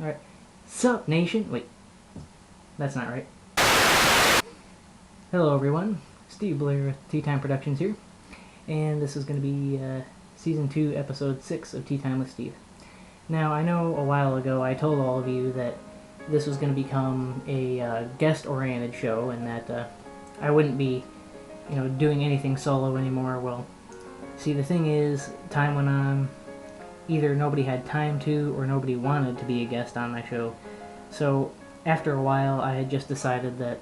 Alright. Sup, nation? Wait. That's not right. Hello, everyone. Steve Blair with TeaTime Productions here. And this is going to be Season 2, Episode 6 of TeaTime with Steve. Now, I know a while ago I told all of you that this was going to become a guest-oriented show and that I wouldn't be, doing anything solo anymore. Well, see, the thing is, time went on. Either nobody had time to or nobody wanted to be a guest on my show. So after a while I had just decided that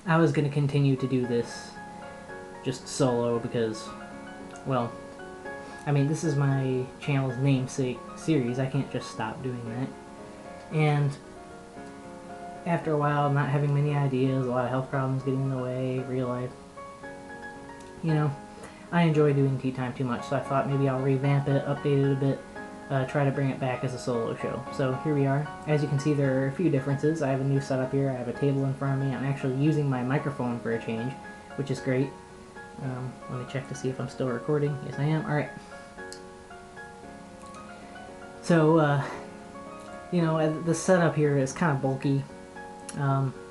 I was going to continue to do this just solo because, well, I mean, this is my channel's namesake series. I can't just stop doing that. And after a while, not having many ideas, a lot of health problems getting in the way, real life, I enjoy doing TeaTime too much, so I thought maybe I'll revamp it, update it a bit, try to bring it back as a solo show. So here we are. As you can see, there are a few differences. I have a new setup here. I have a table in front of me. I'm actually using my microphone for a change, which is great. Let me check to see if I'm still recording. Yes, I am. Alright. So, the setup here is kind of bulky,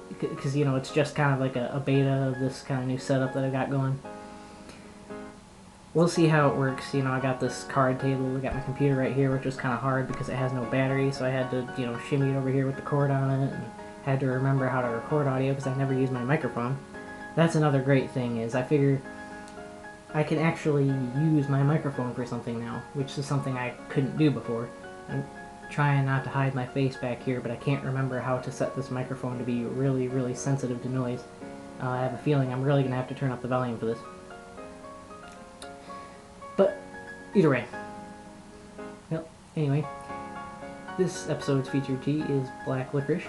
because, it's just kind of like a beta of this kind of new setup that I got going. We'll see how it works. I got this card table, I got my computer right here, which was kind of hard because it has no battery, so I had to, shimmy it over here with the cord on it, and had to remember how to record audio because I never used my microphone. That's another great thing, is I figure I can actually use my microphone for something now, which is something I couldn't do before. I'm trying not to hide my face back here, but I can't remember how to set this microphone to be really, really sensitive to noise. I have a feeling I'm really going to have to turn up the volume for this. But, either way. Well, anyway, this episode's featured tea is black licorice.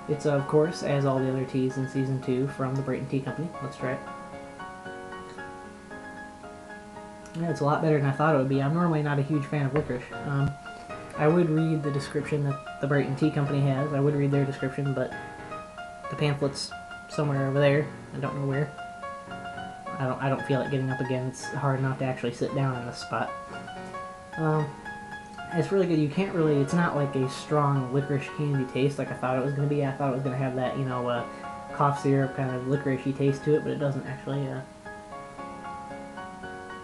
It's, of course, as all the other teas in Season 2, from the Brighton Tea Company. Let's try it. Yeah, it's a lot better than I thought it would be. I'm normally not a huge fan of licorice. I would read the description that the Brighton Tea Company has. I would read their description, but the pamphlet's somewhere over there. I don't know where. I don't feel like getting up again. It's hard enough to actually sit down in this spot. It's really good. You can't really, it's not like a strong licorice candy taste like I thought it was going to be. I thought it was going to have that, cough syrup kind of licoricey taste to it, but it doesn't actually.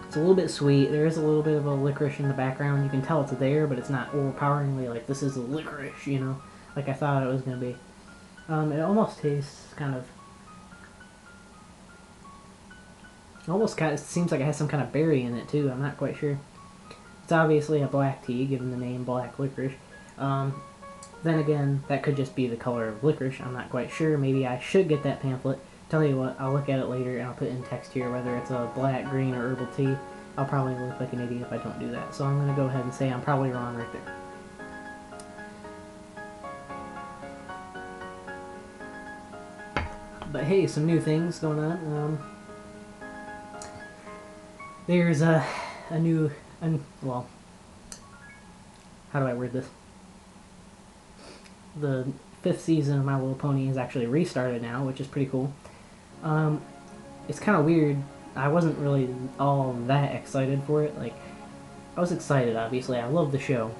It's a little bit sweet. There is a little bit of a licorice in the background. You can tell it's there, but it's not overpoweringly like this is a licorice, like I thought it was going to be. It almost tastes kind of. It seems like it has some kind of berry in it too. I'm not quite sure. It's obviously a black tea, given the name black licorice. Then again, that could just be the color of licorice. I'm not quite sure. Maybe I should get that pamphlet. Tell you what, I'll look at it later and I'll put in text here whether it's a black, green, or herbal tea. I'll probably look like an idiot if I don't do that. So I'm going to go ahead and say I'm probably wrong right there. But hey, some new things going on. There's a new, well, how do I word this? The 5th season of My Little Pony is actually restarted now, which is pretty cool. It's kind of weird. I wasn't really all that excited for it. Like, I was excited, obviously. I love the show.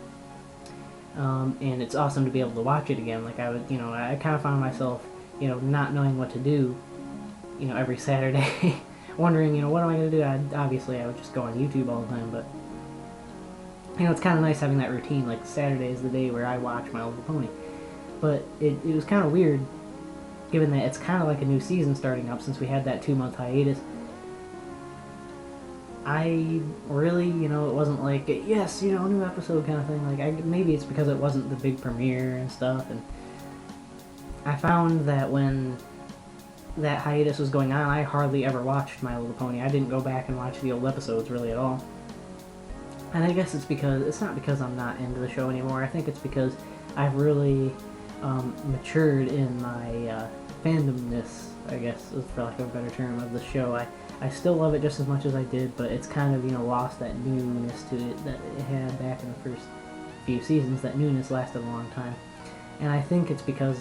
And it's awesome to be able to watch it again. Like, I kind of found myself, not knowing what to do, every Saturday. Wondering, what am I going to do? Obviously, I would just go on YouTube all the time, but, it's kind of nice having that routine. Like, Saturday is the day where I watch My Little Pony. But it was kind of weird, given that it's kind of like a new season starting up since we had that 2-month hiatus. I really, it wasn't like, yes, new episode kind of thing. Like, maybe it's because it wasn't the big premiere and stuff, and I found that when that hiatus was going on, I hardly ever watched My Little Pony. I didn't go back and watch the old episodes really at all. And I guess it's not because I'm not into the show anymore. I think it's because I've really matured in my fandomness, I guess, for lack of a better term, of the show. I still love it just as much as I did, but it's kind of, lost that newness to it that it had back in the first few seasons. That newness lasted a long time. And I think it's because,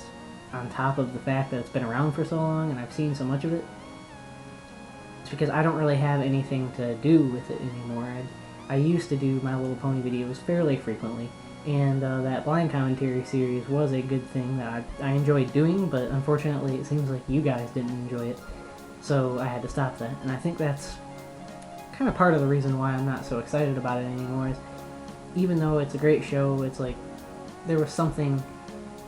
on top of the fact that it's been around for so long and I've seen so much of it, it's because I don't really have anything to do with it anymore. I used to do My Little Pony videos fairly frequently, And that blind commentary series was a good thing that I enjoyed doing, but unfortunately it seems like you guys didn't enjoy it, so I had to stop that. And I think that's kind of part of the reason why I'm not so excited about it anymore, is even though it's a great show, it's like there was something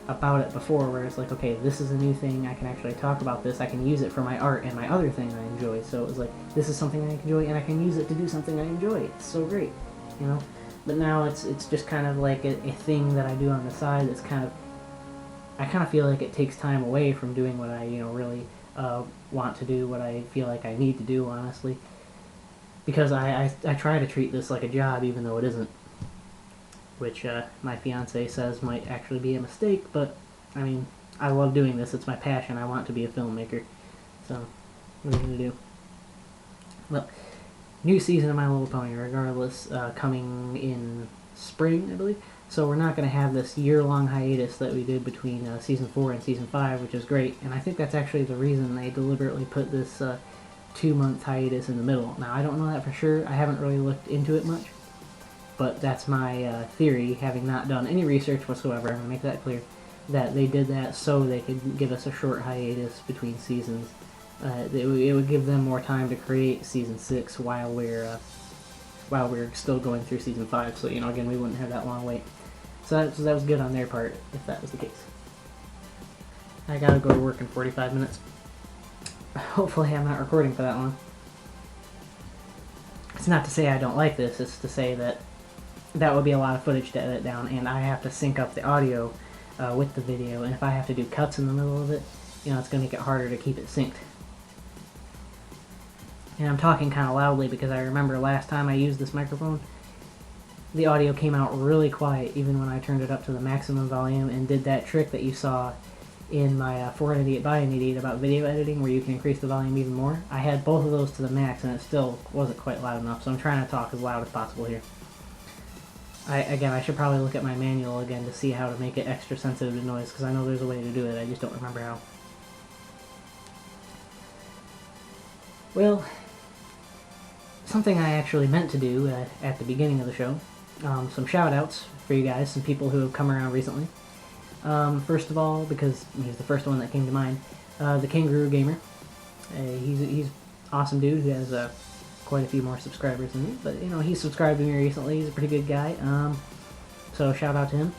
about it before where it's like, okay, this is a new thing, I can actually talk about this, I can use it for my art and my other thing I enjoy. So it was like, this is something I enjoy and I can use it to do something I enjoy. It's so great, you know? But now it's just kind of like a thing that I do on the side that's kind of, I kind of feel like it takes time away from doing what I, really want to do, what I feel like I need to do, honestly. Because I try to treat this like a job even though it isn't. Which my fiance says might actually be a mistake, but I mean, I love doing this. It's my passion. I want to be a filmmaker. So, what are you going to do? Well, new season of My Little Pony, regardless, coming in spring, I believe. So we're not going to have this year-long hiatus that we did between Season 4 and Season 5, which is great. And I think that's actually the reason they deliberately put this 2-month hiatus in the middle. Now, I don't know that for sure. I haven't really looked into it much. But that's my theory, having not done any research whatsoever. I'm going to make that clear, that they did that so they could give us a short hiatus between seasons. It would give them more time to create Season 6 while we're still going through Season 5. So, again, we wouldn't have that long wait. So that was good on their part, if that was the case. I gotta go to work in 45 minutes. Hopefully I'm not recording for that long. It's not to say I don't like this, it's to say that would be a lot of footage to edit down, and I have to sync up the audio with the video, and if I have to do cuts in the middle of it, it's going to make it harder to keep it synced. And I'm talking kind of loudly because I remember last time I used this microphone, the audio came out really quiet even when I turned it up to the maximum volume and did that trick that you saw in my For an Idiot by an Idiot about video editing where you can increase the volume even more. I had both of those to the max and it still wasn't quite loud enough, so I'm trying to talk as loud as possible here. I should probably look at my manual again to see how to make it extra sensitive to noise, because I know there's a way to do it, I just don't remember how. Well, something I actually meant to do at the beginning of the show, some shout-outs for you guys, some people who have come around recently. First of all, because he's the first one that came to mind, the Kangaroo Gamer. He's an awesome dude who has quite a few more subscribers than me, but he subscribed to me recently. He's a pretty good guy, so shout out to him.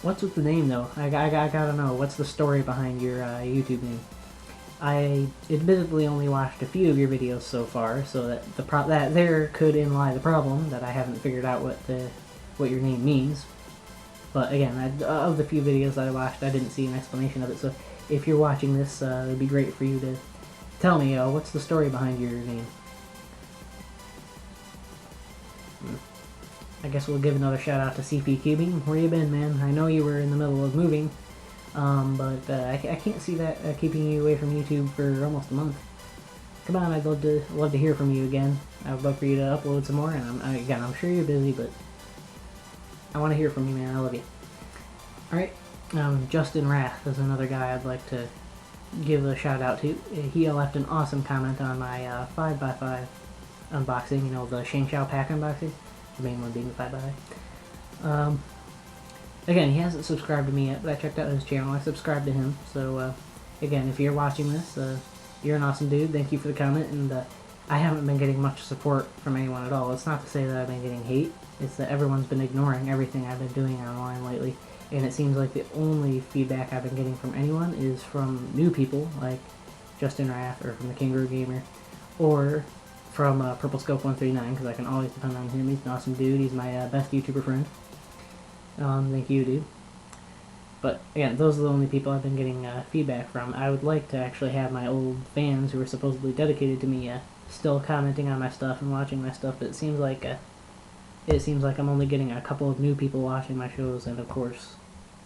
What's with the name though? I gotta know, what's the story behind your YouTube name? I admittedly only watched a few of your videos so far, so that there could lie the problem, that I haven't figured out what your name means. But again, of the few videos that I watched, I didn't see an explanation of it, so if you're watching this, it would be great for you to tell me, what's the story behind your name? I guess we'll give another shout out to CP Cubing. Where you been, man? I know you were in the middle of moving, but I can't see that keeping you away from YouTube for almost a month. Come on, I'd love to hear from you again. I would love for you to upload some more, and I'm sure you're busy, but I want to hear from you, man. I love you. Alright, Justin Rath is another guy I'd like to give a shout out to. He left an awesome comment on my 5x5 unboxing, the Shang Xiao pack unboxing, the main one being the 5x5. Again, he hasn't subscribed to me yet, but I checked out his channel, I subscribed to him, so again, if you're watching this, you're an awesome dude, thank you for the comment, and I haven't been getting much support from anyone at all. It's not to say that I've been getting hate, it's that everyone's been ignoring everything I've been doing online lately, and it seems like the only feedback I've been getting from anyone is from new people, like Justin Rath, or from the Kangaroo Gamer, or from Purple Scope 139, because I can always depend on him. He's an awesome dude. He's my best YouTuber friend. Thank you, dude. But again, those are the only people I've been getting feedback from. I would like to actually have my old fans who are supposedly dedicated to me still commenting on my stuff and watching my stuff, but it seems like I'm only getting a couple of new people watching my shows, and of course,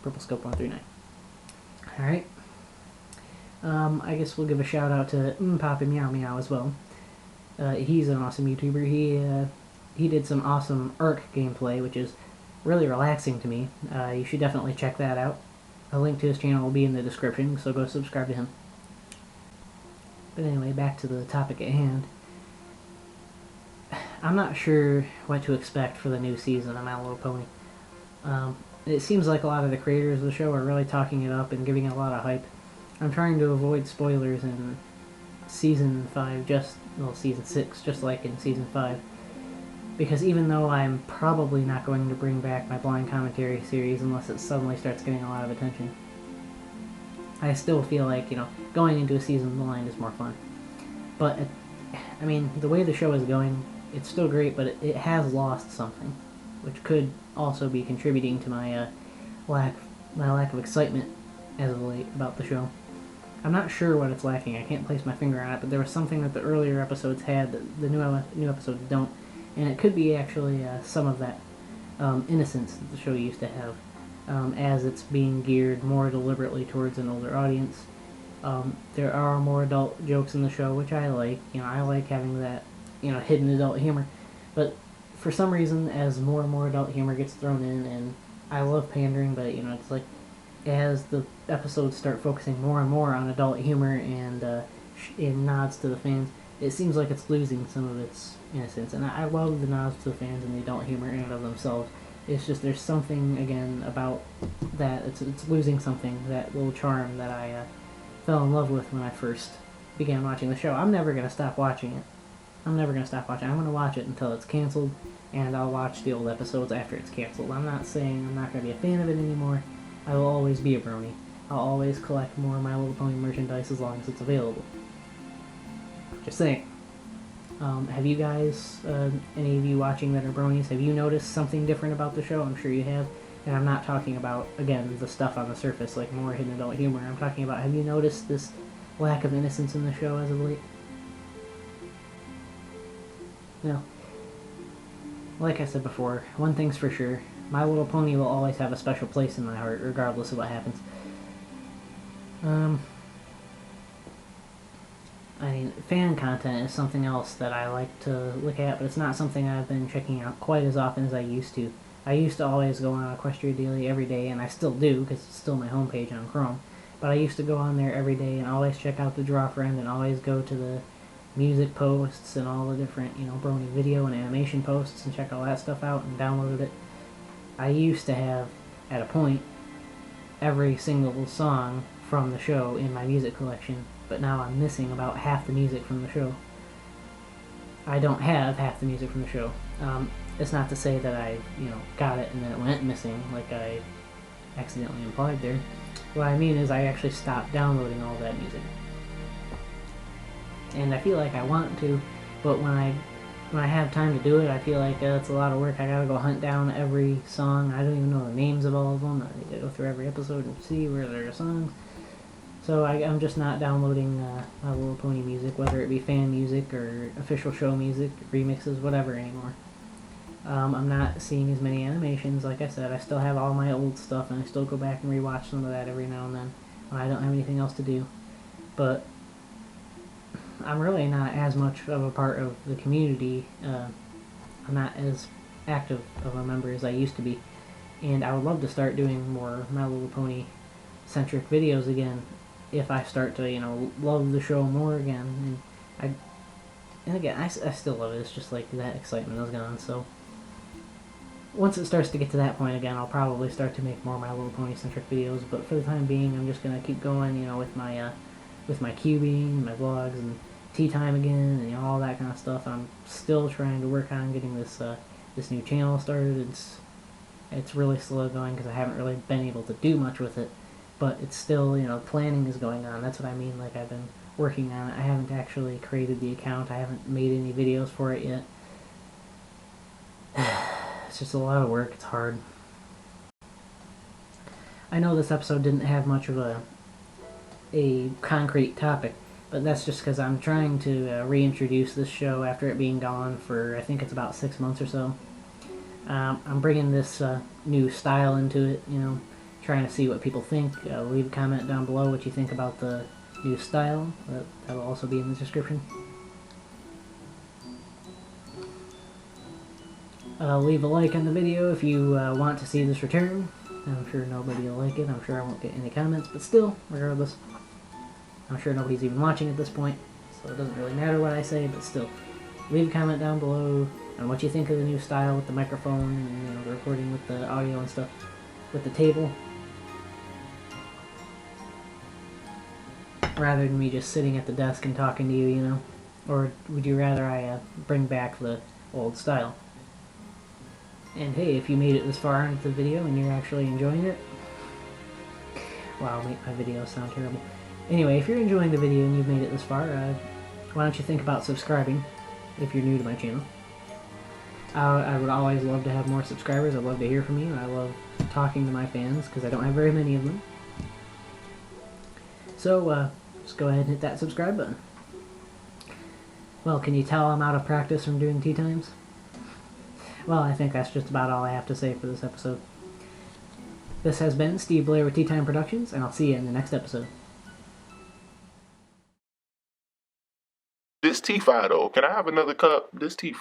Purple Scope 139. Alright. I guess we'll give a shout out to Papi Meow Meow as well. He's an awesome YouTuber. He did some awesome Ark gameplay, which is really relaxing to me. You should definitely check that out. A link to his channel will be in the description, so go subscribe to him. But anyway, back to the topic at hand. I'm not sure what to expect for the new season of My Little Pony. It seems like a lot of the creators of the show are really talking it up and giving it a lot of hype. I'm trying to avoid spoilers in season 5, season 6, just like in season 5. Because even though I'm probably not going to bring back my blind commentary series unless it suddenly starts getting a lot of attention, I still feel like, going into a season blind is more fun. But, the way the show is going, it's still great, but it has lost something, which could also be contributing to my lack of excitement as of late about the show. I'm not sure what it's lacking. I can't place my finger on it, but there was something that the earlier episodes had that the new episodes don't, and it could be actually some of that innocence that the show used to have, as it's being geared more deliberately towards an older audience. There are more adult jokes in the show, which I like. I like having that, hidden adult humor. But for some reason, as more and more adult humor gets thrown in, and I love pandering, but it's like as the episodes start focusing more and more on adult humor and nods to the fans, it seems like it's losing some of its innocence. And I love the nods to the fans and the adult humor in and of themselves. It's just there's something, again, about that. It's losing something, that little charm that I fell in love with when I first began watching the show. I'm never going to stop watching it. I'm going to watch it until it's canceled, and I'll watch the old episodes after it's canceled. I'm not saying I'm not going to be a fan of it anymore. I will always be a brony. I'll always collect more My Little Pony merchandise as long as it's available. Just saying. Have you guys, any of you watching that are bronies, have you noticed something different about the show? I'm sure you have. And I'm not talking about, again, the stuff on the surface, like more hidden adult humor. I'm talking about, have you noticed this lack of innocence in the show as of late? Like I said before, one thing's for sure. My Little Pony will always have a special place in my heart, regardless of what happens. Fan content is something else that I like to look at, but it's not something I've been checking out quite as often as I used to. I used to always go on Equestria Daily every day, and I still do, because it's still my homepage on Chrome. But I used to go on there every day and always check out the Draw Friend and always go to the music posts and all the different, brony video and animation posts and check all that stuff out and downloaded it. I used to have, at a point, every single song from the show in my music collection, but now I'm missing about half the music from the show. I don't have half the music from the show. It's not to say that I, got it and then it went missing, like I accidentally implied there. What I mean is I actually stopped downloading all that music. And I feel like I want to, but when I have time to do it, I feel like it's a lot of work. I gotta go hunt down every song. I don't even know the names of all of them. I need to go through every episode and see where there are songs. So I'm just not downloading My Little Pony music, whether it be fan music or official show music, remixes, whatever anymore. I'm not seeing as many animations. Like I said, I still have all my old stuff, and I still go back and rewatch some of that every now and then when I don't have anything else to do. But I'm really not as much of a part of the community. I'm not as active of a member as I used to be. And I would love to start doing more My Little Pony centric videos again if I start to, love the show more again. And again, I still love it. It's just like that excitement is gone. So once it starts to get to that point again, I'll probably start to make more My Little Pony centric videos. But for the time being, I'm just gonna keep going, with my cubing, my vlogs, and TeaTime again, and all that kind of stuff. I'm still trying to work on getting this new channel started. It's really slow going because I haven't really been able to do much with it. But it's still, planning is going on. That's what I mean, like I've been working on it. I haven't actually created the account. I haven't made any videos for it yet. It's just a lot of work. It's hard. I know this episode didn't have much of a concrete topic, but that's just because I'm trying to reintroduce this show after it being gone for, I think it's about 6 months or so. I'm bringing this new style into it, trying to see what people think. Leave a comment down below what you think about the new style. That'll also be in the description. Leave a like on the video if you want to see this return. I'm sure nobody will like it. I'm sure I won't get any comments, but still, regardless, I'm sure nobody's even watching at this point, so it doesn't really matter what I say, but still, leave a comment down below. on what you think of the new style with the microphone and, you know, the recording with the audio and stuff, with the table, rather than me just sitting at the desk and talking to you, you know? Or would you rather I bring back the old style? And hey, if you made it this far into the video and you're actually enjoying it, wow, make my videos sound terrible. Anyway, if you're enjoying the video and you've made it this far, why don't you think about subscribing if you're new to my channel. I would always love to have more subscribers. I'd love to hear from you. I love talking to my fans because I don't have very many of them. So just go ahead and hit that subscribe button. Well, can you tell I'm out of practice from doing tea times? Well, I think that's just about all I have to say for this episode. This has been Steve Blair with TeaTime Productions, and I'll see you in the next episode. This tea though. Can I have another cup? This tea